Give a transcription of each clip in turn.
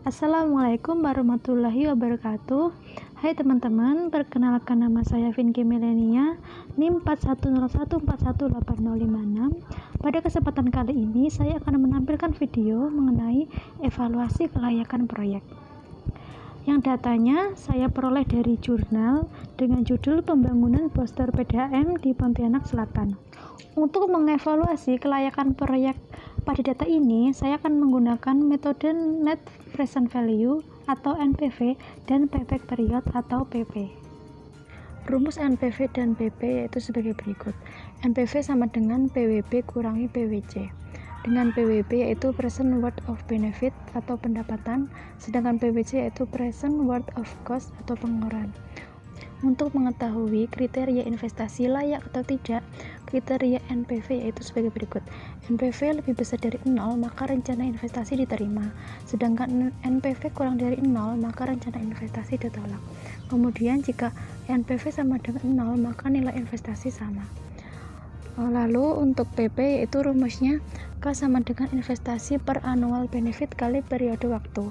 Assalamualaikum warahmatullahi wabarakatuh. Hai teman-teman, perkenalkan nama saya Vinky Milenia, NIM 4101418056. Pada kesempatan kali ini saya akan menampilkan video mengenai evaluasi kelayakan proyek. Yang datanya saya peroleh dari jurnal dengan judul Pembangunan Poster PDAM di Pontianak Selatan. Untuk mengevaluasi kelayakan proyek pada data ini, saya akan menggunakan metode Net Present Value atau NPV dan Payback Period atau PP. Rumus NPV dan PP yaitu sebagai berikut. NPV sama dengan PWB kurangi PWC. Dengan PWB yaitu Present Worth of Benefit atau pendapatan, sedangkan PWC yaitu Present Worth of Cost atau pengeluaran. Untuk mengetahui kriteria investasi layak atau tidak, kriteria NPV yaitu sebagai berikut. NPV lebih besar dari 0, maka rencana investasi diterima. Sedangkan NPV kurang dari 0, maka rencana investasi ditolak. Kemudian jika NPV sama dengan 0, maka nilai investasi sama. Lalu untuk PP yaitu rumusnya K sama dengan investasi per annual benefit kali periode waktu.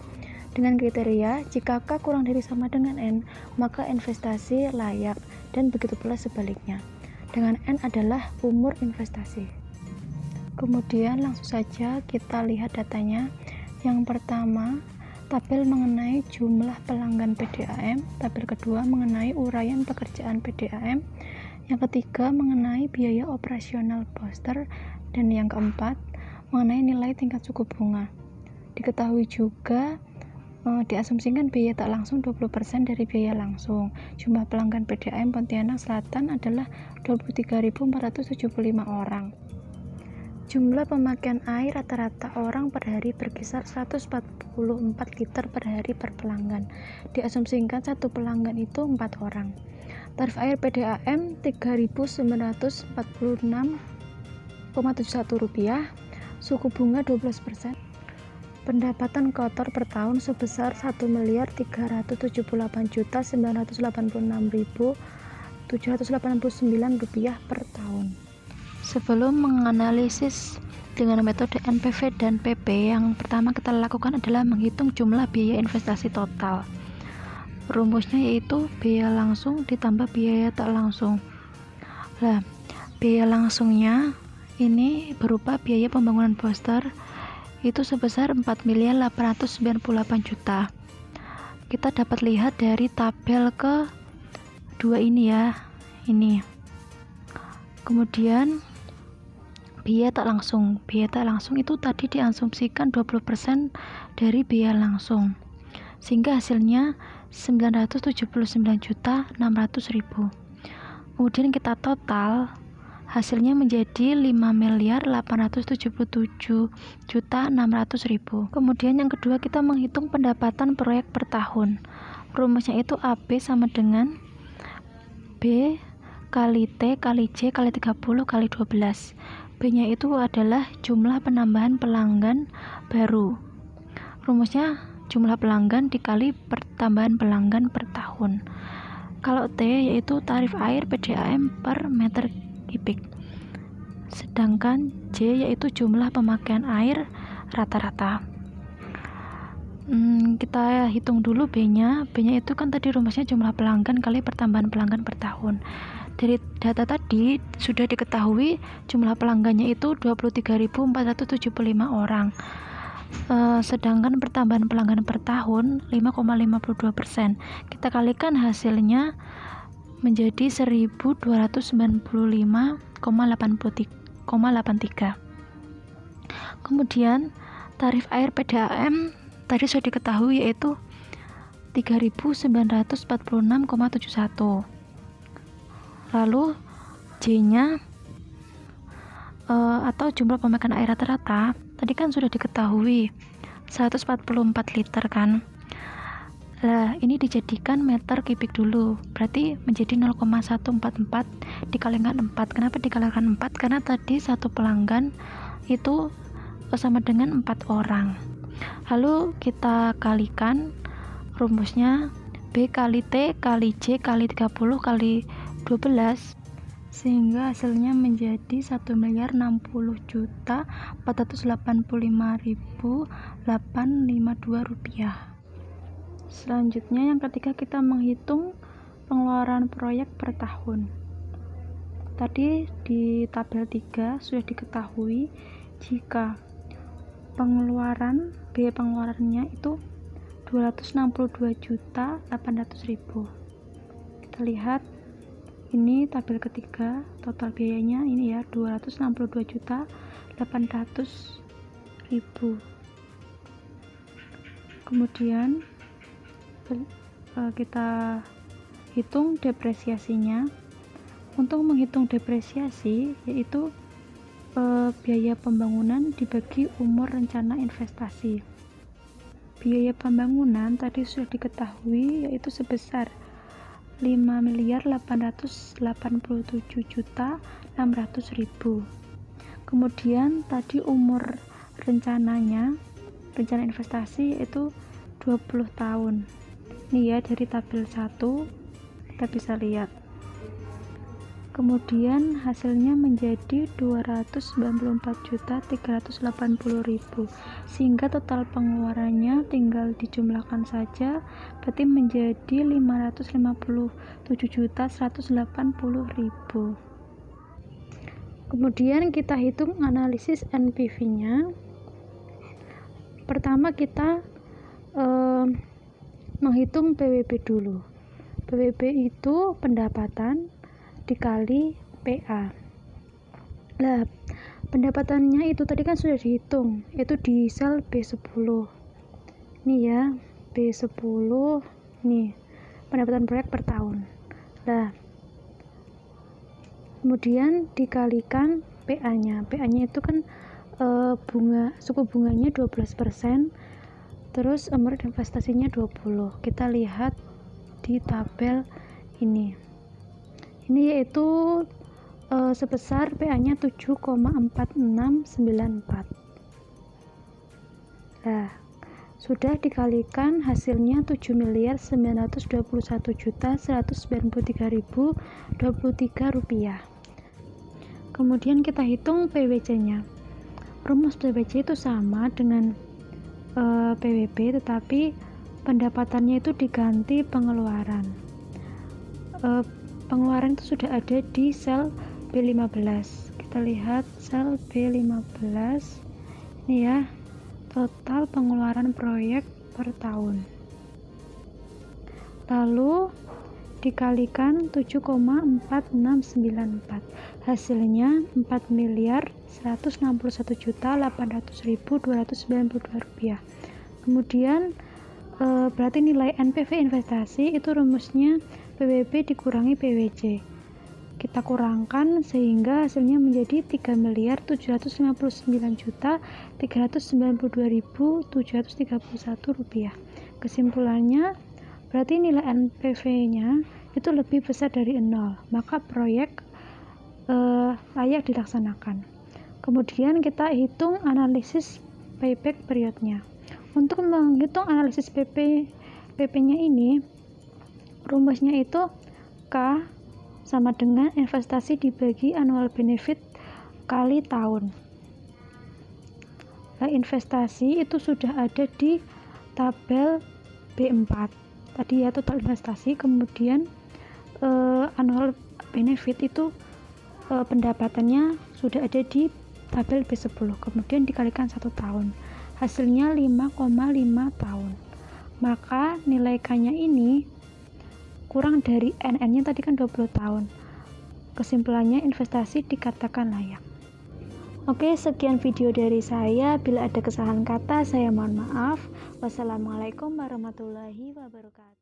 Dengan kriteria, jika K kurang dari sama dengan N, maka investasi layak, dan begitu pula sebaliknya. Dengan N adalah umur investasi. Kemudian langsung saja kita lihat datanya. Yang pertama, tabel mengenai jumlah pelanggan PDAM. Tabel kedua mengenai uraian pekerjaan PDAM. Yang ketiga mengenai biaya operasional poster. Dan yang keempat mengenai nilai tingkat suku bunga. Diketahui juga diasumsikan biaya tak langsung 20% dari biaya langsung. Jumlah pelanggan PDAM Pontianak Selatan adalah 23.475 orang. Jumlah pemakaian air rata-rata orang per hari berkisar 144 liter per hari per pelanggan. Diasumsikan satu pelanggan itu 4 orang. Tarif air PDAM Rp3.946,71, suku bunga 12%. Pendapatan kotor per tahun sebesar Rp1.378.986.789 per tahun. Sebelum menganalisis dengan metode NPV dan PP, yang pertama kita lakukan adalah menghitung jumlah biaya investasi total. Rumusnya yaitu biaya langsung ditambah biaya tak langsung. Nah, biaya langsungnya ini berupa biaya pembangunan poster itu sebesar 4.898.000.000. Kita dapat lihat dari tabel kedua ini ya, ini. Kemudian biaya tak langsung itu tadi diasumsikan 20% dari biaya langsung, sehingga hasilnya 979.600.000. Kemudian kita total, hasilnya menjadi 5.877.600.000. Kemudian yang kedua kita menghitung pendapatan proyek per tahun. Rumusnya itu AB sama dengan B kali T kali C kali 30 kali 12. B-nya itu adalah jumlah penambahan pelanggan baru. Rumusnya jumlah pelanggan dikali pertambahan pelanggan per tahun. Kalau T yaitu tarif air PDAM per meter kubik. Sedangkan J yaitu jumlah pemakaian air rata-rata. Kita hitung dulu B-nya. B-nya itu kan tadi rumusnya jumlah pelanggan kali pertambahan pelanggan per tahun. Dari data tadi sudah diketahui jumlah pelanggannya itu 23.475 orang. Sedangkan pertambahan pelanggan per tahun 5,52%. Kita kalikan hasilnya menjadi 1.295,83. Kemudian tarif air PDAM tadi sudah diketahui yaitu 3.946,71. Lalu J-nya atau jumlah pemakaian air rata-rata tadi kan sudah diketahui 144 liter kan. Nah, ini dijadikan meter kubik dulu. Berarti menjadi 0,144 dikalikan 4. Kenapa dikalikan 4? Karena tadi satu pelanggan itu sama dengan 4 orang. Lalu kita kalikan rumusnya B kali T kali C kali 30 kali 12, sehingga hasilnya menjadi 1.060.485.800 rupiah. Selanjutnya yang ketiga, kita menghitung pengeluaran proyek per tahun. Tadi di tabel 3 sudah diketahui jika biaya pengeluarannya itu 262.800.000. Kita lihat ini tabel ketiga, total biayanya ini ya 262.800.000. Kemudian kita hitung depresiasinya. Untuk menghitung depresiasi, yaitu biaya pembangunan dibagi umur rencana investasi. Biaya pembangunan tadi sudah diketahui yaitu sebesar 5.887.600.000. Kemudian tadi umur rencana investasi yaitu 20 tahun. Ini ya dari tabel 1 kita bisa lihat. Kemudian hasilnya menjadi 294.380.000, sehingga total pengeluarannya tinggal dijumlahkan saja, berarti menjadi 557.180.000. Kemudian kita hitung analisis NPV-nya. Pertama kita menghitung PWB dulu. PWB itu pendapatan dikali PA. Nah, pendapatannya itu tadi kan sudah dihitung, itu di sel B10. Ini ya, B10 nih, pendapatan proyek per tahun. Nah, kemudian dikalikan PA-nya. PA-nya itu kan suku bunganya 12%, terus umur investasinya 20. Kita lihat di tabel ini. Ini yaitu sebesar PA-nya 7,4694. Nah, sudah dikalikan hasilnya 7.921.193.023 rupiah. Kemudian kita hitung PWC-nya. Rumus PWC itu sama dengan PWB, tetapi pendapatannya itu diganti pengeluaran. Pengeluaran itu sudah ada di sel B15. Kita lihat sel B15. Ini ya, total pengeluaran proyek per tahun. Lalu dikalikan 7,4694. Hasilnya 4.161.800.292 rupiah. Kemudian berarti nilai NPV investasi itu rumusnya PWB dikurangi PWC. Kita kurangkan sehingga hasilnya menjadi 3.359.392.731 rupiah. Kesimpulannya, berarti nilai NPV-nya itu lebih besar dari 0, maka proyek layak dilaksanakan. Kemudian kita hitung analisis payback periodnya. Untuk menghitung analisis PP-nya ini, rumusnya itu K sama dengan investasi dibagi annual benefit kali tahun. Nah, investasi itu sudah ada di tabel B4. Tadi ya total investasi, kemudian annual benefit itu pendapatannya sudah ada di tabel B10, kemudian dikalikan 1 tahun. Hasilnya 5,5 tahun. Maka nilai K-nya ini kurang dari NN-nya tadi kan 20 tahun. Kesimpulannya investasi dikatakan layak. Oke, sekian video dari saya. Bila ada kesalahan kata, saya mohon maaf. Wassalamualaikum warahmatullahi wabarakatuh.